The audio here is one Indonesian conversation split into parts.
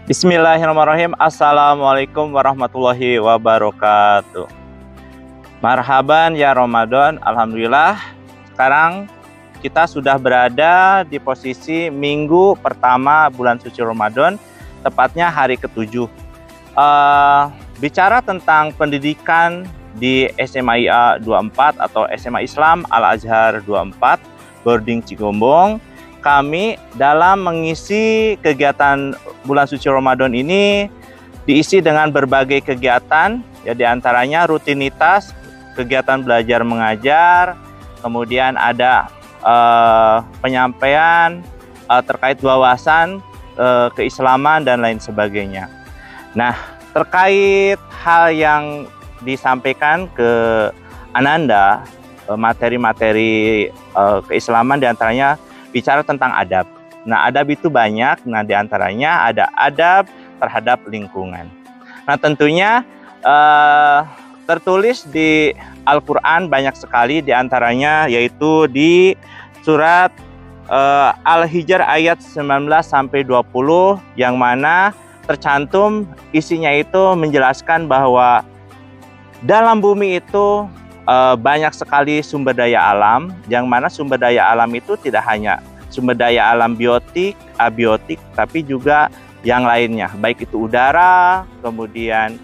Bismillahirrahmanirrahim. Assalamualaikum warahmatullahi wabarakatuh. Marhaban ya Ramadan. Alhamdulillah, sekarang kita sudah berada di posisi minggu pertama bulan suci Ramadan, tepatnya hari ke-7. Bicara tentang pendidikan di SMAIA 24 atau SMA Islam Al-Azhar 24 Boarding Cigombong, kami dalam mengisi kegiatan bulan suci Ramadan ini diisi dengan berbagai kegiatan, ya diantaranya rutinitas, kegiatan belajar mengajar, kemudian ada penyampaian terkait wawasan keislaman dan lain sebagainya. Nah, terkait hal yang disampaikan ke Ananda, materi-materi keislaman diantaranya bicara tentang adab. Nah, adab itu banyak. Nah, diantaranya ada adab terhadap lingkungan. Nah, tentunya tertulis di Al-Quran banyak sekali, diantaranya yaitu di surat Al-Hijr ayat 19-20, yang mana tercantum isinya itu menjelaskan bahwa dalam bumi itu banyak sekali sumber daya alam, yang mana sumber daya alam itu tidak hanya sumber daya alam biotik, abiotik, tapi juga yang lainnya, baik itu udara, kemudian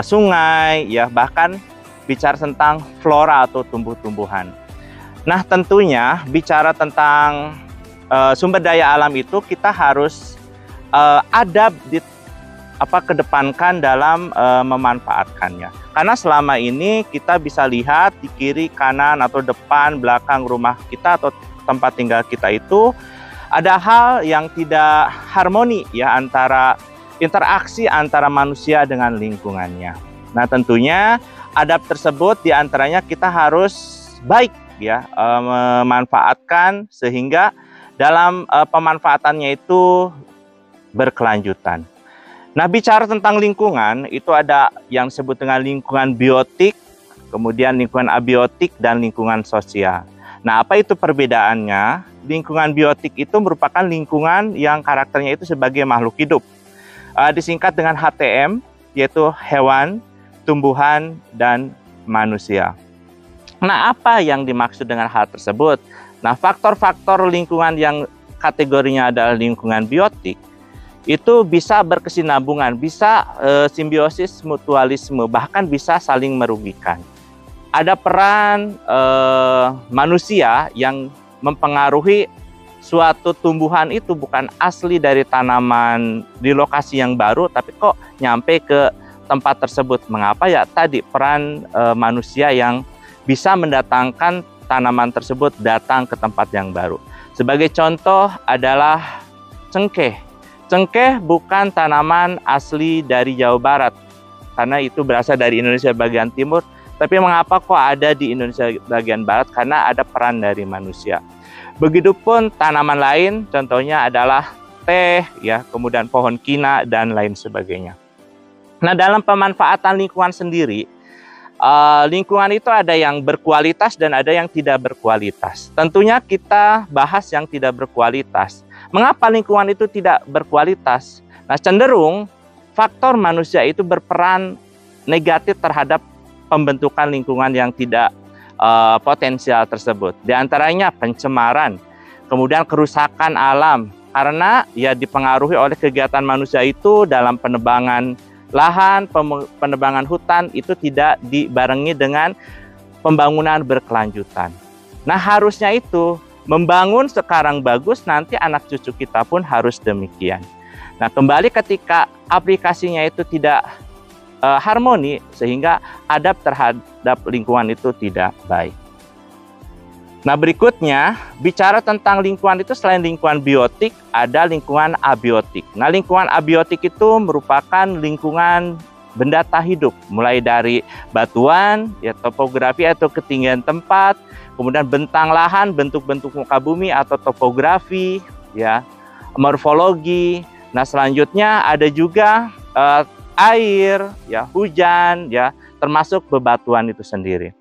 sungai, ya bahkan bicara tentang flora atau tumbuh-tumbuhan. Nah, tentunya bicara tentang sumber daya alam itu kita harus adab kedepankan dalam memanfaatkannya. Karena selama ini kita bisa lihat di kiri, kanan, atau depan, belakang rumah kita atau tempat tinggal kita itu ada hal yang tidak harmoni, ya, antara interaksi antara manusia dengan lingkungannya. Nah, tentunya adab tersebut diantaranya kita harus baik, ya, memanfaatkan sehingga dalam pemanfaatannya itu berkelanjutan. Nah, bicara tentang lingkungan, itu ada yang disebut dengan lingkungan biotik, kemudian lingkungan abiotik, dan lingkungan sosial. Nah, apa itu perbedaannya? Lingkungan biotik itu merupakan lingkungan yang karakternya itu sebagai makhluk hidup. Disingkat dengan HTM, yaitu hewan, tumbuhan, dan manusia. Nah, apa yang dimaksud dengan hal tersebut? Nah, faktor-faktor lingkungan yang kategorinya adalah lingkungan biotik, itu bisa berkesinambungan, bisa simbiosis mutualisme, bahkan bisa saling merugikan. Ada peran manusia yang mempengaruhi suatu tumbuhan itu bukan asli dari tanaman di lokasi yang baru, tapi kok nyampe ke tempat tersebut. Mengapa? Ya tadi peran manusia yang bisa mendatangkan tanaman tersebut datang ke tempat yang baru. Sebagai contoh adalah cengkeh. Cengkeh bukan tanaman asli dari Jawa Barat, karena itu berasal dari Indonesia bagian timur. Tapi mengapa kok ada di Indonesia bagian barat? Karena ada peran dari manusia. Begitupun tanaman lain, contohnya adalah teh, ya, kemudian pohon kina dan lain sebagainya. Nah, dalam pemanfaatan lingkungan sendiri, lingkungan itu ada yang berkualitas dan ada yang tidak berkualitas. Tentunya kita bahas yang tidak berkualitas. Mengapa lingkungan itu tidak berkualitas? Nah, cenderung faktor manusia itu berperan negatif terhadap pembentukan lingkungan yang tidak potensial tersebut. Di antaranya pencemaran, kemudian kerusakan alam, karena ya dipengaruhi oleh kegiatan manusia itu dalam penebangan lahan, penebangan hutan itu tidak dibarengi dengan pembangunan berkelanjutan. Nah, harusnya itu membangun sekarang bagus, nanti anak cucu kita pun harus demikian. Nah, kembali ketika aplikasinya itu tidak harmoni, sehingga adab terhadap lingkungan itu tidak baik. Nah, berikutnya, bicara tentang lingkungan itu selain lingkungan biotik, ada lingkungan abiotik. Nah, lingkungan abiotik itu merupakan lingkungan benda tak hidup, mulai dari batuan, ya, topografi atau ketinggian tempat, kemudian bentang lahan, bentuk-bentuk muka bumi atau topografi, ya, morfologi. Nah, selanjutnya ada juga air, ya, hujan, ya, termasuk bebatuan itu sendiri.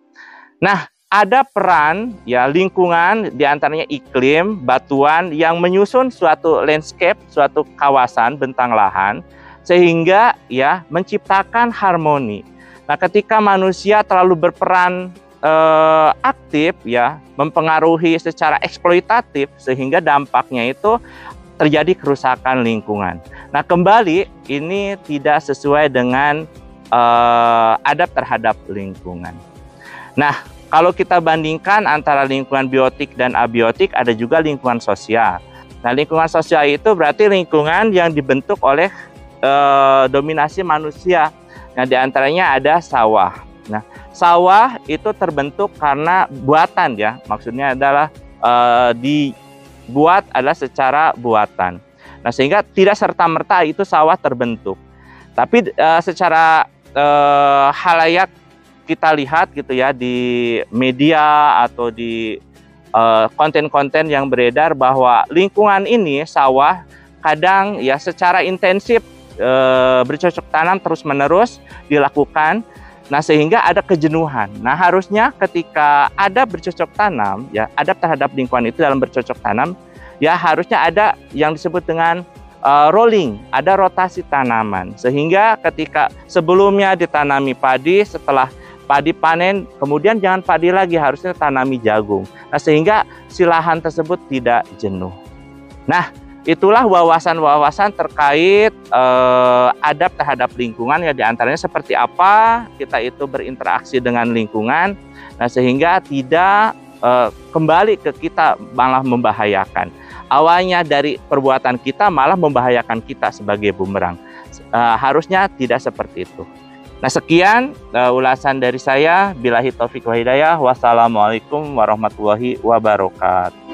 Nah, ada peran ya lingkungan, diantaranya iklim, batuan yang menyusun suatu landscape, suatu kawasan bentang lahan, sehingga ya menciptakan harmoni. Nah, ketika manusia terlalu berperan aktif ya, mempengaruhi secara eksploitatif, sehingga dampaknya itu terjadi kerusakan lingkungan. Nah, kembali ini tidak sesuai dengan adab terhadap lingkungan. Nah, kalau kita bandingkan antara lingkungan biotik dan abiotik, ada juga lingkungan sosial. Nah, lingkungan sosial itu berarti lingkungan yang dibentuk oleh dominasi manusia. Nah, diantaranya ada sawah. Nah, sawah itu terbentuk karena buatan ya, maksudnya adalah dibuat adalah secara buatan. Nah, sehingga tidak serta-merta itu sawah terbentuk. Tapi secara halayak kita lihat gitu ya di media atau di konten-konten yang beredar bahwa lingkungan ini sawah kadang ya secara intensif bercocok tanam terus-menerus dilakukan. Nah, sehingga ada kejenuhan. Nah, harusnya ketika ada bercocok tanam, ya adab terhadap lingkungan itu dalam bercocok tanam, ya harusnya ada yang disebut dengan rolling, ada rotasi tanaman. Sehingga ketika sebelumnya ditanami padi, setelah padi panen, kemudian jangan padi lagi, harusnya tanami jagung. Nah, sehingga si lahan tersebut tidak jenuh. Nah, itulah wawasan-wawasan terkait adab terhadap lingkungan ya, diantaranya seperti apa kita itu berinteraksi dengan lingkungan, nah sehingga tidak kembali ke kita malah membahayakan. Awalnya dari perbuatan kita malah membahayakan kita sebagai bumerang. Harusnya tidak seperti itu. Nah, sekian ulasan dari saya. Billahi taufik wa hidayah. Wassalamualaikum warahmatullahi wabarakatuh.